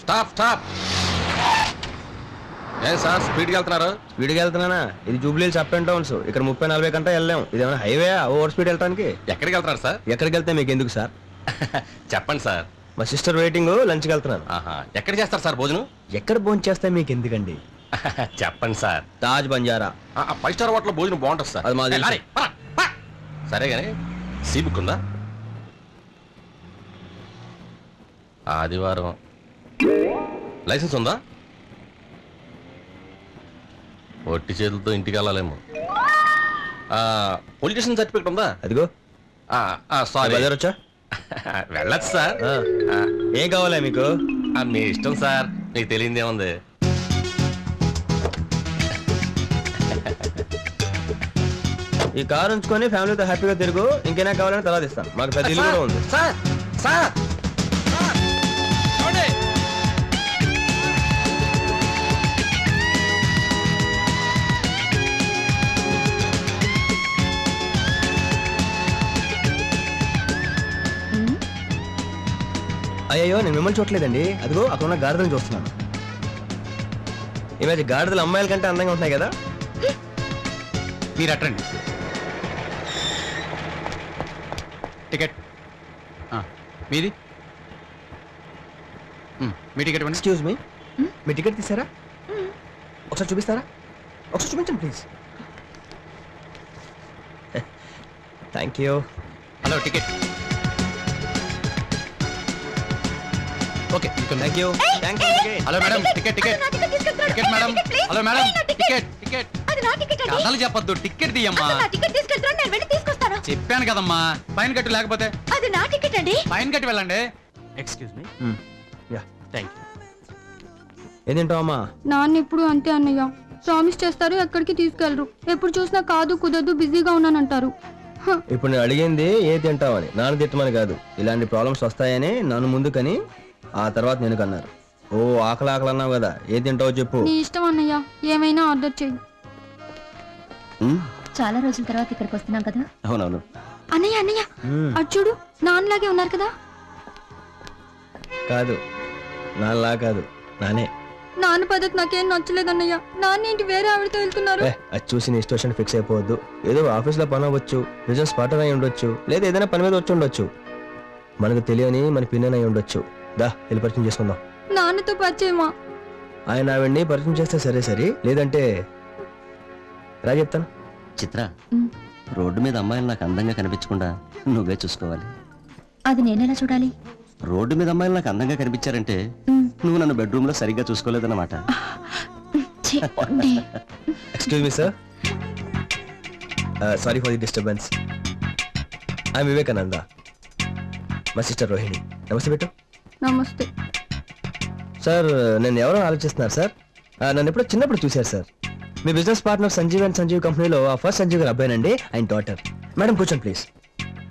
Stop stop. ఏం sir స్పీడ్కి వెళ్తున్నారు? స్పీడ్కి వెళ్తున్నానా? ఇది జూబ్లీహిల్స్ అప్ అండ్ డౌన్స్. ఇక్కడ 30-40 గంట వెళ్ళాం. ఇదేమైనా హైవే ఓవర్ స్పీడ్ వెళ్ళడానికి? ఎక్కడికి వెళ్తున్నారు సార్? ఎక్కడికి వెళ్తే మీకు ఎందుకు సార్? చెప్పండి సార్. మా సిస్టర్ వెయిటింగ్, లంచ్కి వెళ్తున్నాను. ఆహా, ఎక్కడ చేస్తారు సార్ భోజనం? ఎక్కడ భోజనం చేస్తే మీకు ఎందుకండి? చెప్పండి సార్. తాజ్ బంజారా. 5 స్టార్ హోటల్లో భోజనం బాగుంటుంది సార్. అది మాది. సరే కానీ సీ బుక్ ఉందా? ఆదివారం. లైసెన్స్ ఉందా? ఒట్టి చేతులతో ఇంటికి వెళ్ళాలేమో. పొలిటీషియన్ సర్టిఫికేట్ ఉందా? అదిగో. సారీ, బజార్ వచ్చా? వెళ్ళచ్చు సార్. ఏం కావాలా మీకు? మీ ఇష్టం సార్, మీకు తెలియదేముంది. ఈ కార్ ఉంచుకొని ఫ్యామిలీతో హ్యాపీగా తిరుగు. ఇంకేనా కావాలని తర్వాత ఇస్తాను. మాకు పెద్ద ఇల్లు కూడా ఉంది. సార్ సార్ అయ్యో, నేను మిమ్మల్ని చూడలేదండి. అదిగో అక్కడ ఉన్న గాడిదలను చూస్తున్నాను. ఈ మధ్య గాడిదలు అమ్మాయిల కంటే అందంగా ఉంటున్నాయి కదా. మీరు అట్టండి. టికెట్ మీది. మీ టికెట్ ఇవ్వండి. ఎక్స్క్యూజ్ మీ, మీ టికెట్ తీసారా? ఒకసారి చూపిస్తారా? ఒకసారి చూపించండి please. Thank you. Hello, ticket. Okay, thank you. Hello madam, ticket ticket ticket madam. Hello madam, ticket ticket. కథలు చెప్పొద్దు, టికెట్ తీయమ్మా. చెప్పాను కదమ్మా, ఫైన్ కట్టు. లేకపోతే అది నా టికెట్ అండి. ఫైన్ కట్టి వెళ్ళండి. Excuse me. Yeah, thank you. ఏం తింటావమ్మా? నాన్న ఇప్పుడు అంతే అన్నయ్య. ప్రామిస్ చేస్తారు, ఎక్కడికి తీసుకెళ్లరు. ఎప్పుడు చూసినా కాదు, కుదరదు, బిజీగా ఉన్నానంటారు. ఇప్పుడు నేను అడిగింది ఏ తింటావని, నాన్న తిట్టమని కాదు. ఇలాంటి ప్రాబ్లమ్స్ వస్తాయని నన్ను ముందు కని ఆ తర్వాత నేను కన్నారు. ఓ ఆకలి ఆకలి అన్నావు కదా, ఏ తింటావో చెప్పు. నీ ఇష్టం అన్నయ్య, ఏమైనా ఆర్డర్ చెయ్యి. చాలా రోజుల తర్వాత ఇక్కడికి వస్తున్నాం కదా. అవునవును. అన్నయ్య అన్నయ్య, అటు చూడు, నాన్నలాగే ఉన్నారు కదా. కాదు, నాన్నలా కాదు, నానే. నాన్న పద్ధతి నాకేం నచ్చలేదు అన్నయ్య. నాన్న ఏంటి వేరే ఆవిడతో వెళ్తున్నారు? అది చూసి నీ స్టేషన్ ఫిక్స్ అయిపోవద్దు. ఏదో ఆఫీస్లో పని అవ్వచ్చు, నిజం స్పాటర్ అయి ఉండొచ్చు, లేదా ఏదైనా పని మీద వచ్చి ఉండొచ్చు. మనకు తెలియని మన పిన్నెన్ అయి ఉండొచ్చు. దా, వెళ్ళి పరిచయం చేసుకుందాం. నాన్నతో పరిచయమా? ఆయన ఆవిడ్ని పరిచయం చేస్తే సరే సరే, లేదంటే రా చెప్తాను. చిత్ర, రోడ్డు మీద అమ్మాయిలు నాకు అందంగా కనిపించకుండా నువ్వే చూసుకోవాలి. అది నేనెలా చూడాలి? రోడ్డు మీద అమ్మాయిలు నాకు అందంగా కనిపించారంటే నువ్వు నన్ను బెడ్రూమ్ లో సరిగ్గా చూసుకోలేదన్నమాట. Excuse me sir, sorry for the disturbance. I'm Vivekananda, మా సిస్టర్ రోహిణి. నమస్తే బెట్టు. నమస్తే సార్. నేను ఎవరో ఆలోచిస్తున్నారు సార్. నన్ను ఎప్పుడో చిన్నప్పుడు చూశారు సార్. మీ business partner Sanjeev and Sanjeev కంపెనీలో ఆ ఫస్ట్ సంజీవ్ గారు అబ్బాయినండి, ఆయన డాటర్. మేడం కూర్చోండి ప్లీజ్.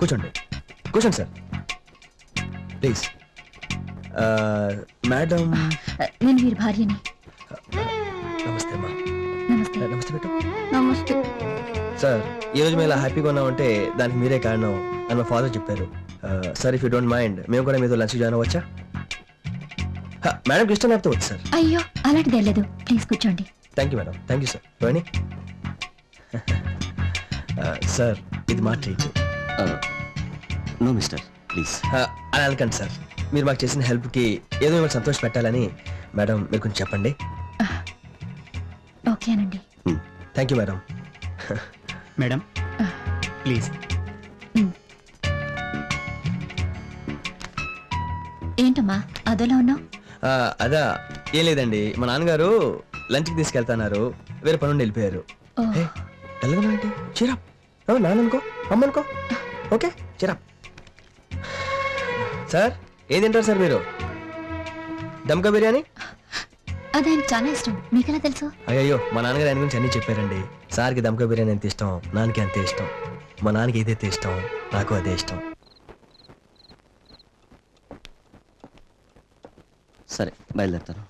కూర్చోండి కూర్చోండి సార్ ప్లీజ్. మేడం, నేను వీరి భార్యని. నమస్తే అమ్మా. నమస్తే. నమస్తే బెట్టు. నమస్తే సార్, ఈరోజు మేము ఇలా హ్యాపీగా ఉన్నామంటే దానికి మీరే కారణం అని మా ఫాదర్ చెప్పారు. Sir, if you don't mind, మేము కూడా మీతో లంచ్ జాయిన్ అవ్వచ్చా? మేడంకి ఇష్టం లేకపోతే వచ్చు సార్. అయ్యో, అలాంటిదే లేదు. ప్లీజ్ కూర్చోండి. Thank you madam. Thank you sir. Rohini. Sir, ఇది మా ట్రీట్. No mister, please. అలా అనకండి సార్. మీరు మాకు చేసిన హెల్ప్కి ఏదో మిమ్మల్ని సంతోష పెట్టాలని. మేడం, మీరు కొంచెం చెప్పండి. ఓకేనండి. Thank you madam. Madam please. ఏంటమ్మా అదోలా ఉన్నావు? అదా, ఏం లేదండి. మా నాన్నగారు లంచ్కి తీసుకెళ్తున్నారు, వేరే పని నుండి వెళ్ళిపోయారు. వెళ్ళగలండి. చిరాప్. నాన్న అనుకో, అమ్మ అనుకో. ఓకే, చిరాప్. సార్, ఏం తింటారు సార్ మీరు? దమ్కా బిర్యానీ? అది ఆయనకు చాలా ఇష్టం. మీకెలా తెలుసు? అయ్యో, మా నాన్నగారు ఆయన గురించి అన్నీ చెప్పారండి. సార్కి దమ్కా బిర్యానీ ఎంత ఇష్టం, నాన్నకి అంతే ఇష్టం. మా నాన్నకి ఏదైతే ఇష్టం, నాకు అదే ఇష్టం. సరే, బయలుదేరుతాను.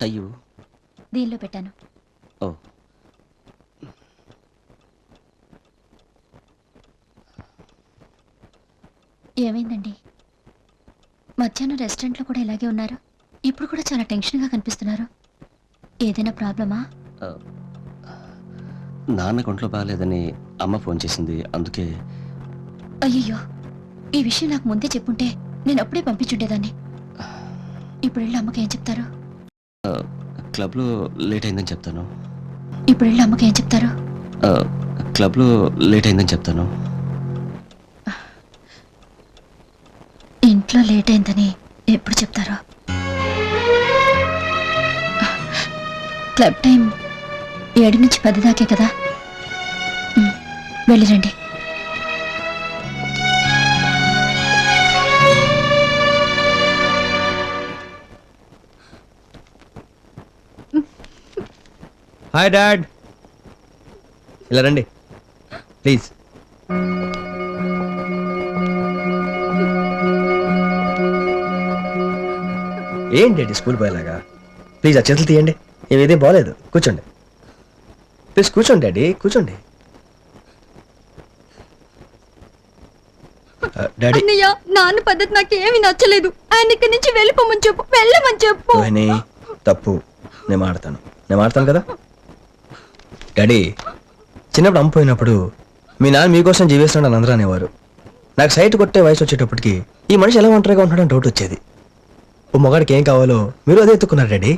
టయ్యు దీనిలో పెట్టాను. ఓ, ఏమైందండి? మధ్యాహ్నం రెస్టారెంట్లో కూడా ఇలాగే ఉన్నారు. ఇప్పుడు కూడా చాలా టెన్షన్గా కనిపిస్తున్నారు. ఏదైనా ప్రాబ్లమా? నాన్న ఒంట్లో బాగాలేదని అమ్మ ఫోన్ చేసింది, అందుకే. అయ్యయ్యో, ఈ విషయం నాకు ముందే చెప్పుంటే నేను అప్పుడే పంపించుండేదాన్ని. ఇప్పుడు వెళ్ళి అమ్మకి ఏం చెప్తారు? క్లబ్లో లేట్ అయిందని చెప్తాను. ఇప్పుడు వెళ్ళి అమ్మకి ఏం చెప్తారు? క్లబ్లో లేట్ అయిందని చెప్తాను. ఇంట్లో లేట్ అయిందని ఎప్పుడు చెప్తారో? క్లబ్ టైం 7 నుంచి 10 దాకే కదా. వెళ్ళిరండి. హాయ్ డాడ్, ఇలా రండి ప్లీజ్. ఏంటి డాడీ స్కూల్ పోయేలాగా? ప్లీజ్ ఆ చేతులు తీయండి, ఏమేదే బాగలేదు. కూర్చోండి ప్లీజ్, కూర్చోండి డాడీ, కూర్చోండి. డాడీ, అన్నయ్య, నాన్న పద్ధతి నాకు ఏమీ నచ్చలేదు. ఆయన ఇక్కడి నుంచి వెళ్ళిపోమని చెప్పు, వెళ్ళమని చెప్పు. రోహిణి, తప్పు. నేను మాడతాను కదా. డాడీ, చిన్నప్పుడు అమ్మ పోయినప్పుడు మీ నాన్న మీకోసం జీవిస్తున్నాడు అని అందరూ అనేవారు. నాకు సైట్ కొట్టే వయసు వచ్చేటప్పటికి ఈ మనిషి ఎలా ఒంటరిగా ఉంటున్నాడని డౌట్ వచ్చేది. ఓ మొగాడికి ఏం కావాలో మీరు అదే ఎత్తుకున్నారు డాడీ.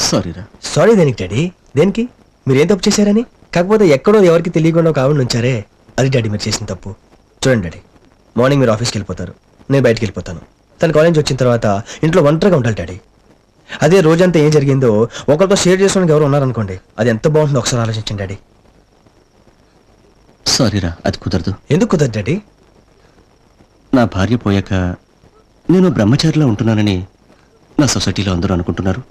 సారీరా. సారీ దేనికి డాడీ? దేనికి? మీరు ఏం తప్పు చేశారని? కాకపోతే ఎక్కడో ఎవరికి తెలియకుండా ఒక ఆవిడ ఉంచారే, అది డాడీ మీరు చేసిన తప్పు. చూడండి డాడీ, మార్నింగ్ మీరు ఆఫీస్కి వెళ్ళిపోతారు, నేను బయటికి వెళ్ళిపోతాను. తన కాలేజ్ వచ్చిన తర్వాత ఇంట్లో ఒంటరిగా ఉండాలి డాడీ. అదే రోజంతా ఏం జరిగిందో ఒకరితో షేర్ చేసుకోవడానికి ఎవరు ఉన్నారనుకోండి, అది ఎంత బాగుంటుందో ఒకసారి ఆలోచించండి డాడీ. సారీరా, అది కుదరదు. ఎందుకు కుదరదు డాడీ? నా భార్య పోయాక నేను బ్రహ్మచారిలో ఉంటున్నానని నా సొసైటీలో అందరూ అనుకుంటున్నారు.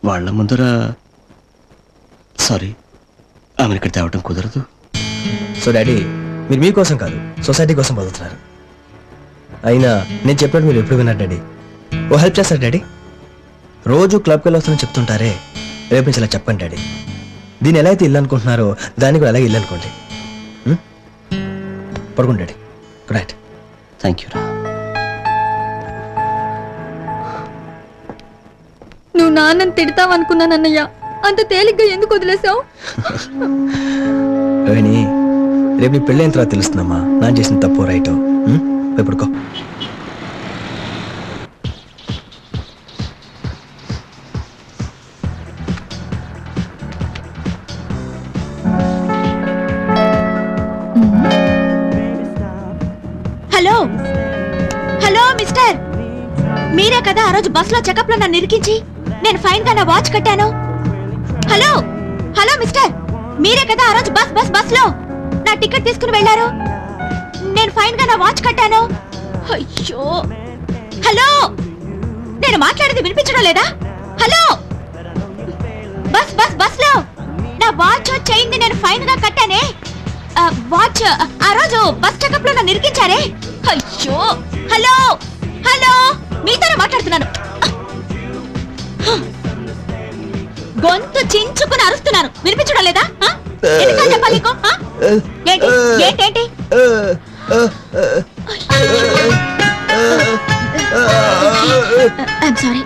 వాళ్ళ ముందర సారీ, ఆమెను ఇక్కడ తేవటం కుదరదు. సో డాడీ, మీరు మీకోసం కాదు సొసైటీ కోసం బతుకుతున్నారు. అయినా నేను చెప్పినట్టు మీరు ఎప్పుడు విన్నారు డాడీ? ఓ హెల్ప్ చేస్తారు డాడీ? రోజు క్లబ్కి వెళ్ళి వస్తానని చెప్తుంటారే, రేపు నుంచి ఇలా చెప్పండి డాడీ. దీన్ని ఎలా అయితే ఇల్లు అనుకుంటున్నారో దాన్ని కూడా అలాగే ఇల్లు అనుకోండి. పడుకోండి daddy. Good night. Thank you రా. నువ్వు నాన్నని తిడతావనుకున్నాను అన్నయ్య, అంత తేలిగ్గా ఎందుకు వదిలేసావు? రోహిణి, రేపు నీ పెళ్ళైన తర్వాత తెలుస్తుందమ్మా నాన్న చేసిన తప్పు రైటో. పోయి పడుకో. హలో హలో మిస్టర్, మీరే కదా ఆ రోజు బస్ లో చెకప్ లో నన్ను ఇరికించి నేను ఫైన్ గా నా వాచ్ కట్టాను. హలో హలో మిస్టర్, మీరే కదా ఆ రోజు బస్ లో నా టికెట్ తీసుకుని వెళ్ళారు. నేను ఫైన్ గా నా వాచ్ కట్టాను. అయ్యో, హలో, నేను మాట్లాడేది వినిపించడం లేదా? హలో, బస్ లో నా వాచ్ చైన్ నేను ఫైన్ గా కట్టానే. వాచ్ ఆ రోజు బస్ చెకప్ లో నన్ను ఇరికించారే. అయ్యో, హలో హలో, మీతోనే మాట్లాడుతున్నాను. గొంతు చించుకుని అరుస్తున్నాను, వినిపించడం లేదా? ఎన్నిసార్లు చెప్పాలి నీకు? ఏంటి ఏంటి? I'm sorry.